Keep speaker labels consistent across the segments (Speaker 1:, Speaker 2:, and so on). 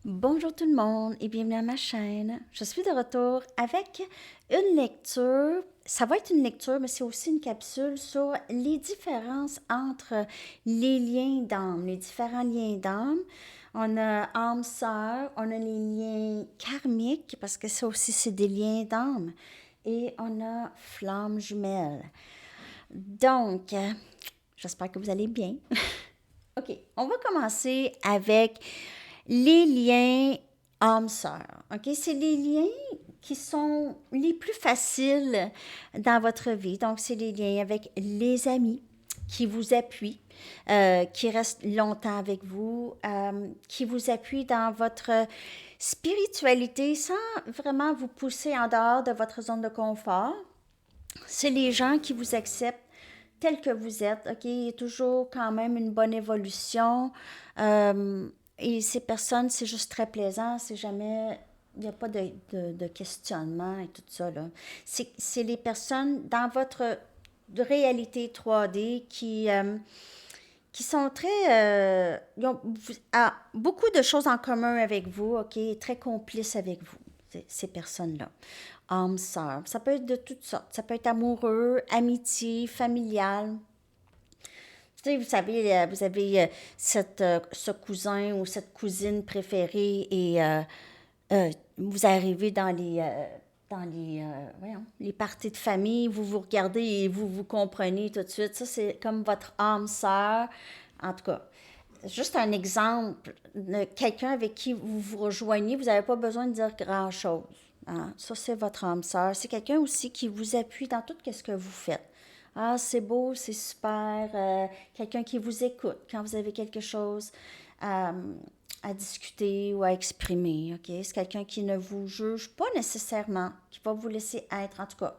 Speaker 1: Bonjour tout le monde et bienvenue à ma chaîne. Je suis de retour avec une lecture. Ça va être une lecture, mais c'est aussi une capsule sur les différences entre les liens d'âme, les différents liens d'âme. On a âme sœur, on a les liens karmiques, parce que ça aussi c'est des liens d'âme. Et on a flamme jumelle. Donc, j'espère que vous allez bien. OK, on va commencer avec les liens âme-sœur. OK, c'est les liens qui sont les plus faciles dans votre vie. Donc, c'est les liens avec les amis qui vous appuient, qui restent longtemps avec vous, qui vous appuient dans votre spiritualité sans vraiment vous pousser en dehors de votre zone de confort. C'est les gens qui vous acceptent tel que vous êtes, OK? Il y a toujours quand même une bonne évolution. Et ces personnes, c'est juste très plaisant. C'est jamais... Il n'y a pas de questionnement et tout ça, là. C'est les personnes dans votre réalité 3D qui sont très... ils ont beaucoup de choses en commun avec vous, OK? Très complices avec vous, ces personnes-là. Âme sœur. Ça peut être de toutes sortes. Ça peut être amoureux, amitié, familial. Tu sais, vous savez, vous avez ce cousin ou cette cousine préférée et vous arrivez dans les parties de famille, vous vous regardez et vous vous comprenez tout de suite. Ça, c'est comme votre âme sœur. En tout cas, juste un exemple de quelqu'un avec qui vous vous rejoignez, vous n'avez pas besoin de dire grand-chose. Hein. Ça, c'est votre âme sœur. C'est quelqu'un aussi qui vous appuie dans tout ce que vous faites. Ah, c'est beau, c'est super. Quelqu'un qui vous écoute quand vous avez quelque chose à, à discuter ou à exprimer. OK? C'est quelqu'un qui ne vous juge pas nécessairement, qui va vous laisser être. En tout cas,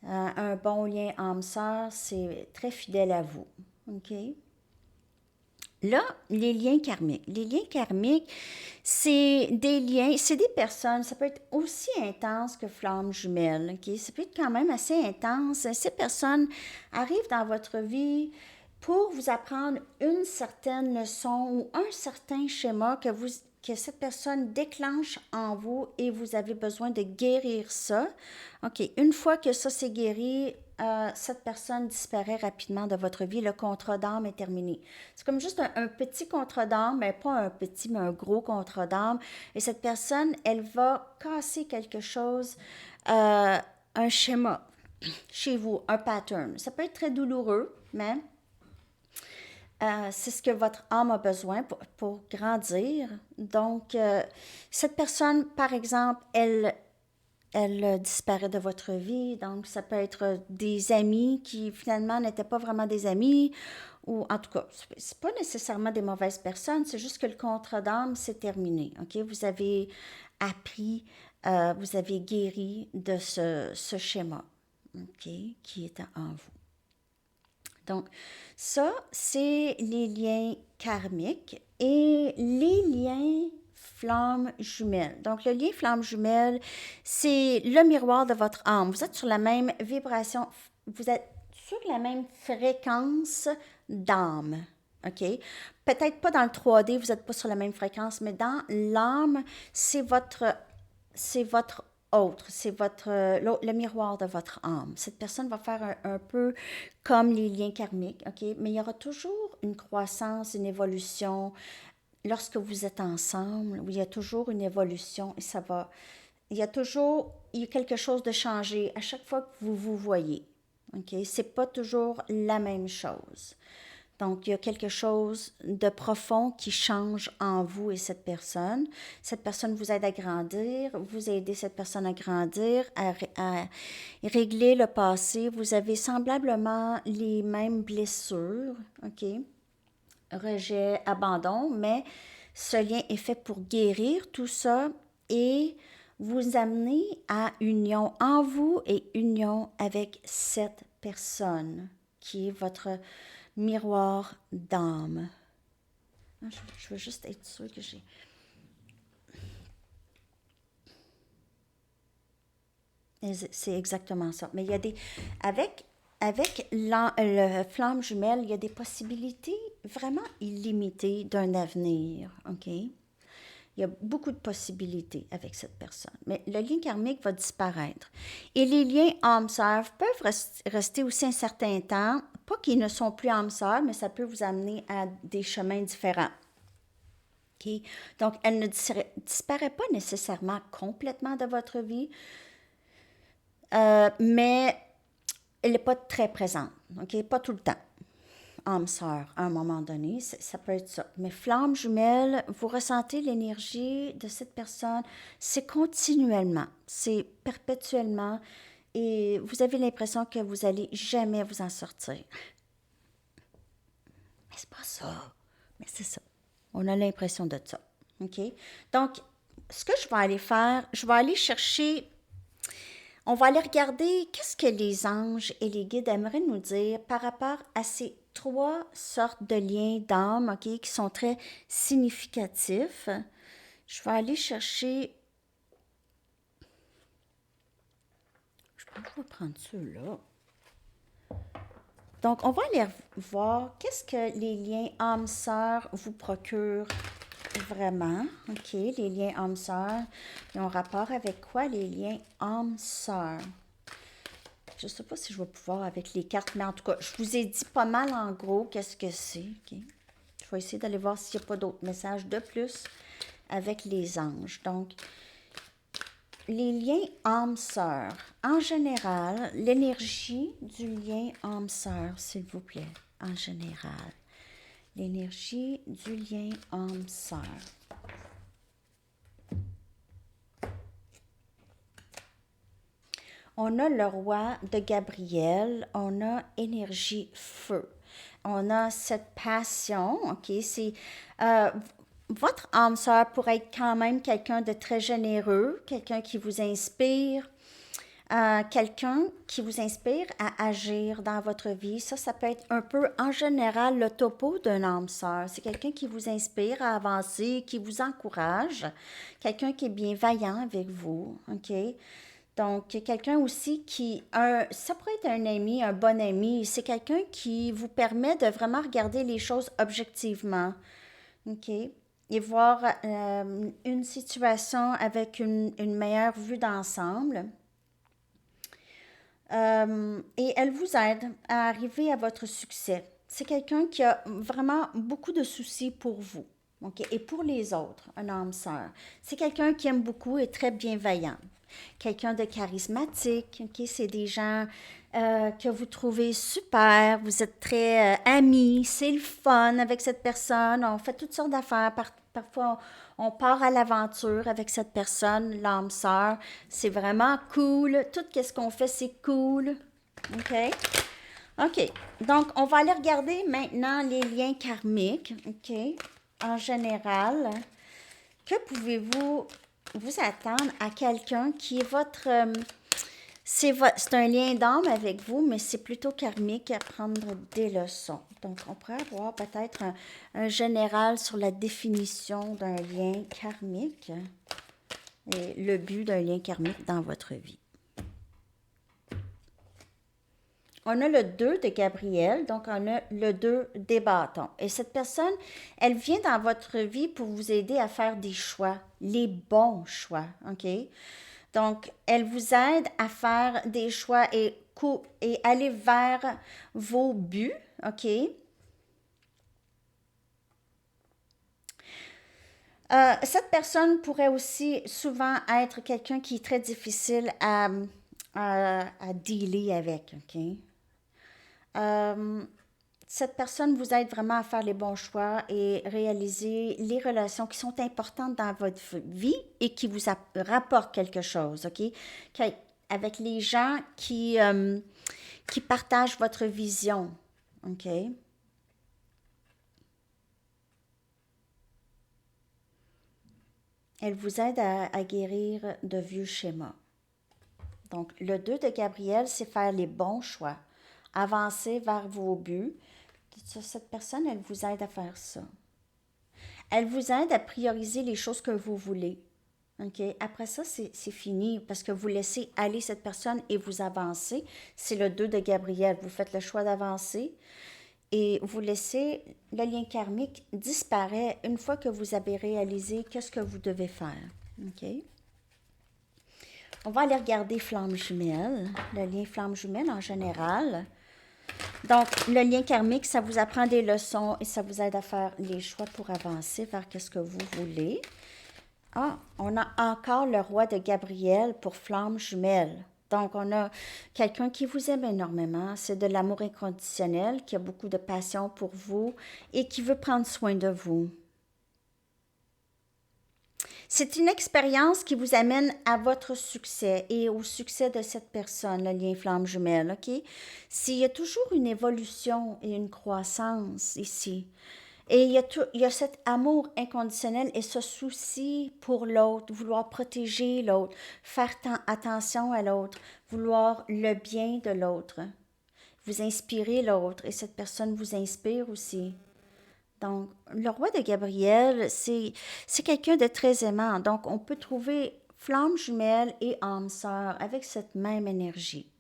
Speaker 1: un bon lien âme-sœur, c'est très fidèle à vous. OK? Là, les liens karmiques. Les liens karmiques, c'est des liens, c'est des personnes, ça peut être aussi intense que flamme jumelle, ok? Ça peut être quand même assez intense. Ces personnes arrivent dans votre vie pour vous apprendre une certaine leçon ou un certain schéma que cette personne déclenche en vous et vous avez besoin de guérir ça. OK, une fois que ça c'est guéri, cette personne disparaît rapidement de votre vie. Le contrat d'âme est terminé. C'est comme juste un petit contrat d'âme, mais pas un petit, mais un gros contrat d'âme. Et cette personne, elle va casser quelque chose, un schéma chez vous, un pattern. Ça peut être très douloureux, mais c'est ce que votre âme a besoin pour grandir. Donc, cette personne, par exemple, elle disparaît de votre vie. Donc, ça peut être des amis qui finalement n'étaient pas vraiment des amis, ou en tout cas, c'est pas nécessairement des mauvaises personnes, c'est juste que le contrat d'âme, c'est terminé. OK? Vous avez appris, vous avez guéri de ce schéma, OK, qui est en vous. Donc, ça, c'est les liens karmiques et les liens flamme jumelle. Donc, le lien flamme jumelle, c'est le miroir de votre âme. Vous êtes sur la même vibration, vous êtes sur la même fréquence d'âme. OK? Peut-être pas dans le 3D, vous n'êtes pas sur la même fréquence, mais dans l'âme, c'est votre autre, c'est le miroir de votre âme. Cette personne va faire un peu comme les liens karmiques, OK? Mais il y aura toujours une croissance, une évolution. Lorsque vous êtes ensemble, il y a toujours une évolution et il y a quelque chose de changé à chaque fois que vous vous voyez. OK? C'est pas toujours la même chose. Donc, il y a quelque chose de profond qui change en vous et cette personne. Cette personne vous aide à grandir, vous aidez cette personne à grandir, à régler le passé. Vous avez semblablement les mêmes blessures, OK? Rejet, abandon, mais ce lien est fait pour guérir tout ça et vous amener à union en vous et union avec cette personne qui est votre miroir d'âme. Je veux juste être sûre que j'ai... C'est exactement ça. Mais il y a des... Avec le flamme jumelle, il y a des possibilités vraiment illimitées d'un avenir, OK? Il y a beaucoup de possibilités avec cette personne. Mais le lien karmique va disparaître. Et les liens âmes-sœurs peuvent rester aussi un certain temps. Pas qu'ils ne sont plus âmes-sœurs, mais ça peut vous amener à des chemins différents. Okay? Donc, elle ne disparaît pas nécessairement complètement de votre vie, mais elle n'est pas très présente. Okay? Pas tout le temps. Âme sœur, à un moment donné, ça peut être ça. Mais flamme jumelle, vous ressentez l'énergie de cette personne, c'est continuellement, c'est perpétuellement, et vous avez l'impression que vous allez jamais vous en sortir. Mais c'est pas ça, mais c'est ça. On a l'impression de ça, OK? Donc, ce que je vais aller faire, je vais aller chercher, on va aller regarder qu'est-ce que les anges et les guides aimeraient nous dire par rapport à ces 3 sortes de liens d'âme, OK, qui sont très significatifs. Je vais aller chercher. Je pense que je vais prendre ceux-là. Donc, on va aller voir qu'est-ce que les liens âme-sœur vous procurent vraiment. OK, les liens âme-sœur, ils ont rapport avec quoi les liens âme-sœur? Je ne sais pas si je vais pouvoir avec les cartes, mais en tout cas, je vous ai dit pas mal en gros qu'est-ce que c'est. Okay? Je vais essayer d'aller voir s'il n'y a pas d'autres messages de plus avec les anges. Donc, les liens âme-sœur. En général, l'énergie du lien âme-sœur, s'il vous plaît. En général, l'énergie du lien âme-sœur. On a le roi de Gabriel, on a énergie feu. On a cette passion, OK? C'est votre âme sœur pourrait être quand même quelqu'un de très généreux, quelqu'un qui vous inspire, quelqu'un qui vous inspire à agir dans votre vie. Ça peut être un peu, en général, le topo d'un âme sœur. C'est quelqu'un qui vous inspire à avancer, qui vous encourage, quelqu'un qui est bienveillant avec vous, OK? Donc, quelqu'un aussi ça pourrait être un ami, un bon ami, c'est quelqu'un qui vous permet de vraiment regarder les choses objectivement, OK? Et voir une situation avec une meilleure vue d'ensemble. Et elle vous aide à arriver à votre succès. C'est quelqu'un qui a vraiment beaucoup de soucis pour vous, OK? Et pour les autres, un âme sœur. C'est quelqu'un qui aime beaucoup et très bienveillant. Quelqu'un de charismatique, OK? C'est des gens que vous trouvez super, vous êtes très amis, c'est le fun avec cette personne, on fait toutes sortes d'affaires, parfois on part à l'aventure avec cette personne, l'âme sœur, c'est vraiment cool, tout ce qu'on fait c'est cool, OK? OK, donc on va aller regarder maintenant les liens karmiques, OK? En général, que pouvez-vous vous attendre à quelqu'un qui est votre... c'est un lien d'âme avec vous, mais c'est plutôt karmique à prendre des leçons. Donc, on pourrait avoir peut-être un général sur la définition d'un lien karmique et le but d'un lien karmique dans votre vie. On a le 2 de Gabriel, donc on a le 2 des bâtons. Et cette personne, elle vient dans votre vie pour vous aider à faire des choix, les bons choix, OK? Donc, elle vous aide à faire des choix et aller vers vos buts, OK? Cette personne pourrait aussi souvent être quelqu'un qui est très difficile à dealer avec, OK? Cette personne vous aide vraiment à faire les bons choix et réaliser les relations qui sont importantes dans votre vie et qui vous rapportent quelque chose, OK? Avec les gens qui partagent votre vision, OK? Elle vous aide à guérir de vieux schémas. Donc, le 2 de Gabriel, c'est faire les bons choix, avancer vers vos buts. Cette personne, elle vous aide à faire ça. Elle vous aide à prioriser les choses que vous voulez. OK? Après ça, c'est fini parce que vous laissez aller cette personne et vous avancez. C'est le 2 de Gabriel. Vous faites le choix d'avancer et vous laissez le lien karmique disparaît une fois que vous avez réalisé qu'est-ce que vous devez faire. OK? On va aller regarder flamme jumelle, le lien flamme jumelle en général. Donc, le lien karmique, ça vous apprend des leçons et ça vous aide à faire les choix pour avancer vers ce que vous voulez. Ah, on a encore le roi de Gabriel pour flamme jumelle. Donc, on a quelqu'un qui vous aime énormément, c'est de l'amour inconditionnel, qui a beaucoup de passion pour vous et qui veut prendre soin de vous. C'est une expérience qui vous amène à votre succès et au succès de cette personne, le lien flamme jumelle, OK? S'il y a toujours une évolution et une croissance ici. Et il y a cet amour inconditionnel et ce souci pour l'autre, vouloir protéger l'autre, faire attention à l'autre, vouloir le bien de l'autre, vous inspirer l'autre et cette personne vous inspire aussi. Donc, le roi de Gabriel, c'est quelqu'un de très aimant. Donc, on peut trouver flamme jumelle et âme sœur avec cette même énergie.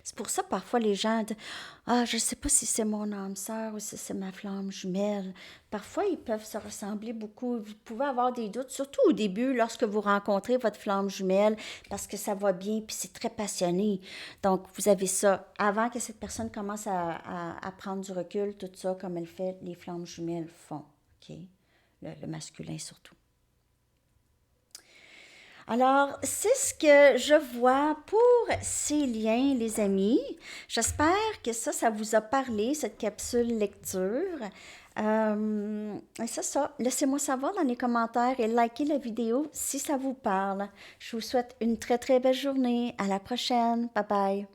Speaker 1: C'est pour ça, parfois, les gens disent ah, je ne sais pas si c'est mon âme sœur ou si c'est ma flamme jumelle. Parfois, ils peuvent se ressembler beaucoup. Vous pouvez avoir des doutes, surtout au début, lorsque vous rencontrez votre flamme jumelle, parce que ça va bien, puis c'est très passionné. Donc, vous avez ça avant que cette personne commence à prendre du recul, tout ça, comme elle fait, les flammes jumelles font. OK? Le masculin surtout. Alors, c'est ce que je vois pour ces liens, les amis. J'espère que ça vous a parlé, cette capsule lecture. Et c'est ça. Laissez-moi savoir dans les commentaires et likez la vidéo si ça vous parle. Je vous souhaite une très, très belle journée. À la prochaine. Bye bye.